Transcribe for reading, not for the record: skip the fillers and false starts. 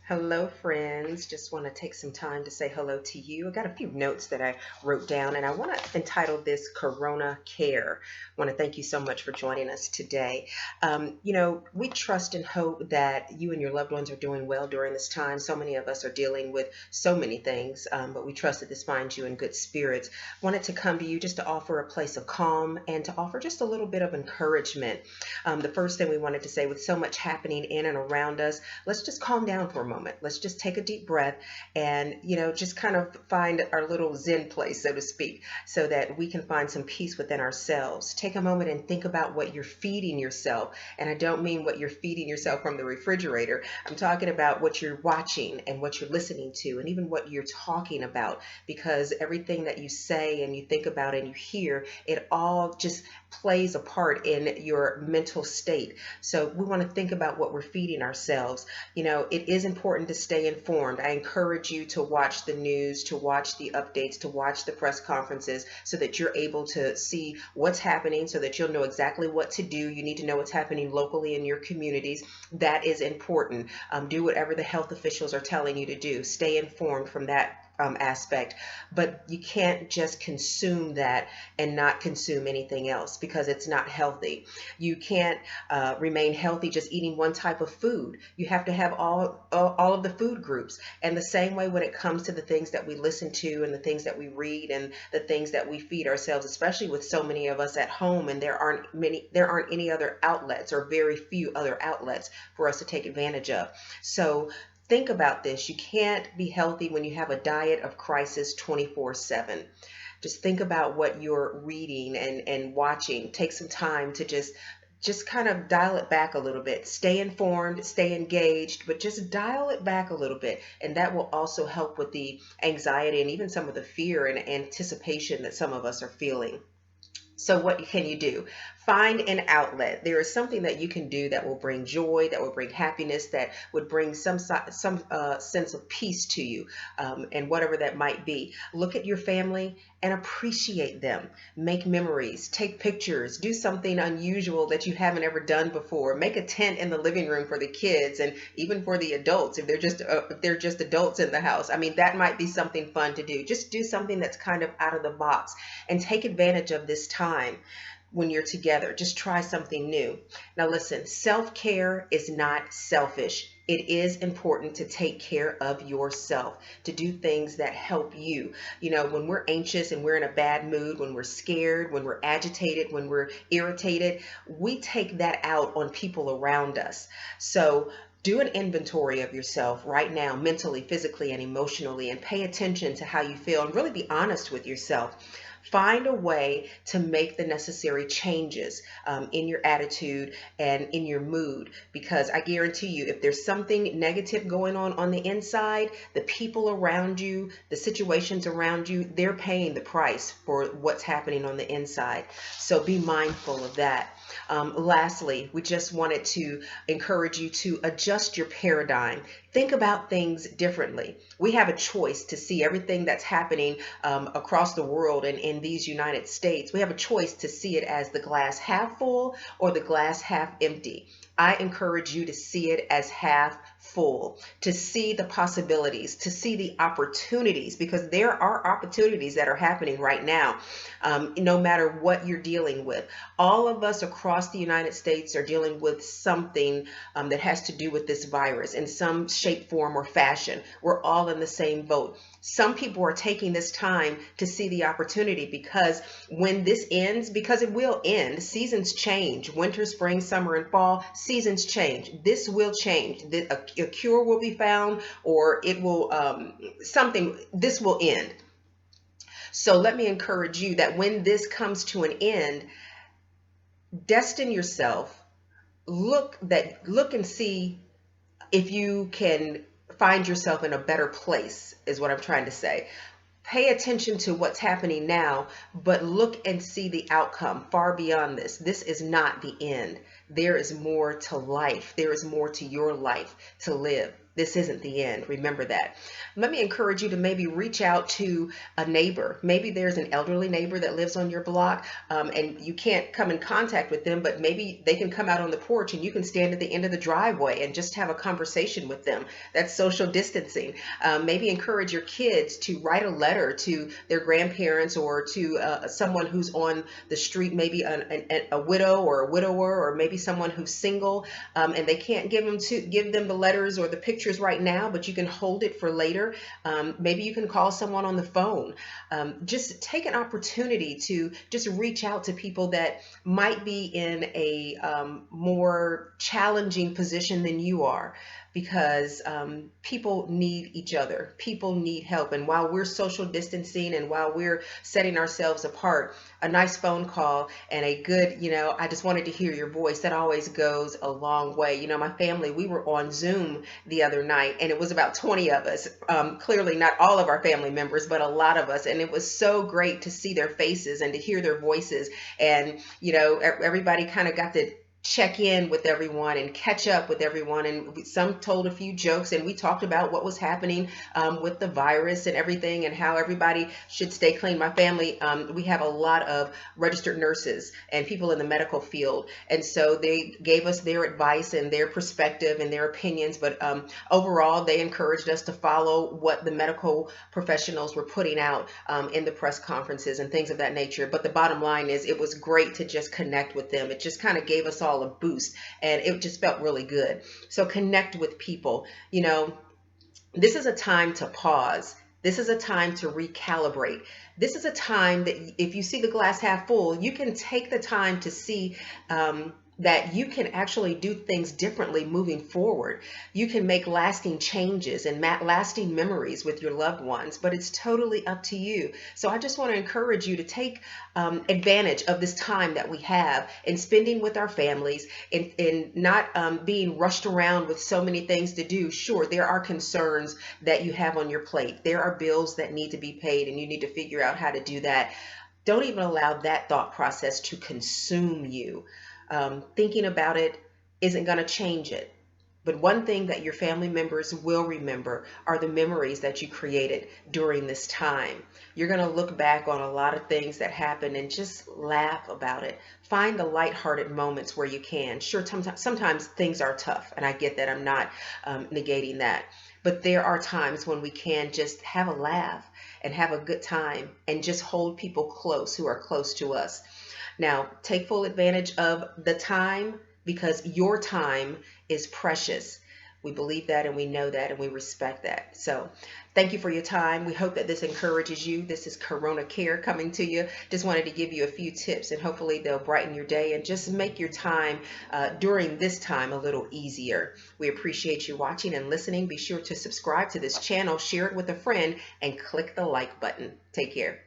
Hello, friends. Just want to take some time to say hello to you. I got a few notes that I wrote down, and I want to entitle this Corona Care. I want to thank you so much for joining us today. We trust and hope that you and your loved ones are doing well during this time. So many of us are dealing with so many things, but we trust that this finds you in good spirits. Wanted to come to you just to offer a place of calm and to offer just a little bit of encouragement. The first thing we wanted to say, with so much happening in and around us, let's just calm down for a moment. Let's just take a deep breath and, just kind of find our little Zen place, so to speak, so that we can find some peace within ourselves. Take a moment and think about what you're feeding yourself. And I don't mean what you're feeding yourself from the refrigerator. I'm talking about what you're watching and what you're listening to and even what you're talking about, because everything that you say and you think about and you hear, it all just plays a part in your mental state. So we want to think about what we're feeding ourselves. It is important to stay informed. I encourage you to watch the news, to watch the updates, to watch the press conferences so that you're able to see what's happening, so that you'll know exactly what to do. You need to know what's happening locally in your communities. That is important. Do whatever the health officials are telling you to do. Stay informed from that aspect, but you can't just consume that and not consume anything else, because it's not healthy. You can't remain healthy just eating one type of food. You have to have all of the food groups. And the same way when it comes to the things that we listen to and the things that we read and the things that we feed ourselves, especially with so many of us at home, and there aren't any other outlets, or very few other outlets for us to take advantage of. So think about this. You can't be healthy when you have a diet of crisis 24/7. Just think about what you're reading and watching. Take some time to just kind of dial it back a little bit. Stay informed, stay engaged, but just dial it back a little bit. And that will also help with the anxiety and even some of the fear and anticipation that some of us are feeling. So what can you do? Find an outlet. There is something that you can do that will bring joy, that will bring happiness, that would bring some sense of peace to you, and whatever that might be. Look at your family and appreciate them. Make memories. Take pictures. Do something unusual that you haven't ever done before. Make a tent in the living room for the kids and even for the adults, if they're just adults in the house. I mean, that might be something fun to do. Just do something that's kind of out of the box and take advantage of this time when you're together. Just try something new. Now, listen, self care is not selfish. It is important to take care of yourself, to do things that help you. When we're anxious and we're in a bad mood, when we're scared, when we're agitated, when we're irritated, we take that out on people around us. So, do an inventory of yourself right now, mentally, physically, and emotionally, and pay attention to how you feel and really be honest with yourself. Find a way to make the necessary changes in your attitude and in your mood, because I guarantee you, if there's something negative going on the inside, the people around you, the situations around you, they're paying the price for what's happening on the inside. So be mindful of that. Lastly, we just wanted to encourage you to adjust your paradigm. Think about things differently. We have a choice to see everything that's happening across the world and in these United States. We have a choice to see it as the glass half full or the glass half empty. I encourage you to see it as half full, to see the possibilities, to see the opportunities, because there are opportunities that are happening right now, no matter what you're dealing with. All of us across the United States are dealing with something that has to do with this virus in some shape, form, or fashion. We're all in the same boat. Some people are taking this time to see the opportunity, because when this ends, because it will end, seasons change. Winter, spring, summer, and fall, seasons change. This will change. A cure will be found, or it will, this will end. So let me encourage you that when this comes to an end, destine yourself, look and see if you can find yourself in a better place, is what I'm trying to say. Pay attention to what's happening now, but look and see the outcome far beyond this. This is not the end. There is more to life. There is more to your life to live. This isn't the end. Remember that. Let me encourage you to maybe reach out to a neighbor. Maybe there's an elderly neighbor that lives on your block, and you can't come in contact with them, but maybe they can come out on the porch and you can stand at the end of the driveway and just have a conversation with them. That's social distancing. Maybe encourage your kids to write a letter to their grandparents or to someone who's on the street, maybe a widow or a widower, or maybe someone who's single, and they can't give them the letters or the pictures right now, but you can hold it for later. Maybe you can call someone on the phone. Just take an opportunity to just reach out to people that might be in a more challenging position than you are, because people need each other. People need help. And while we're social distancing and while we're setting ourselves apart, a nice phone call and a good, I just wanted to hear your voice, that always goes a long way. My family, we were on Zoom the other night, and it was about 20 of us. Clearly not all of our family members, but a lot of us. And it was so great to see their faces and to hear their voices. And, everybody kind of got to check in with everyone and catch up with everyone, and some told a few jokes, and we talked about what was happening with the virus and everything, and how everybody should stay clean. My family, we have a lot of registered nurses and people in the medical field, and so they gave us their advice and their perspective and their opinions, but overall they encouraged us to follow what the medical professionals were putting out in the press conferences and things of that nature. But the bottom line is, it was great to just connect with them. It just kind of gave us all a boost, and it just felt really good. So connect with people. This is a time to pause. This is a time to recalibrate. This is a time that if you see the glass half full, you can take the time to see that you can actually do things differently moving forward. You can make lasting changes and lasting memories with your loved ones, but it's totally up to you. So I just want to encourage you to take advantage of this time that we have in spending with our families, in not being rushed around with so many things to do. Sure, there are concerns that you have on your plate. There are bills that need to be paid, and you need to figure out how to do that. Don't even allow that thought process to consume you. Thinking about it isn't going to change it. But one thing that your family members will remember are the memories that you created during this time. You're going to look back on a lot of things that happened and just laugh about it. Find the lighthearted moments where you can. Sure, sometimes things are tough, and I get that. I'm not negating that. But there are times when we can just have a laugh and have a good time and just hold people close who are close to us. Now, take full advantage of the time, because your time is precious. We believe that, and we know that, and we respect that. So thank you for your time. We hope that this encourages you. This is Corona Care coming to you. Just wanted to give you a few tips, and hopefully they'll brighten your day and just make your time during this time a little easier. We appreciate you watching and listening. Be sure to subscribe to this channel, share it with a friend, and click the like button. Take care.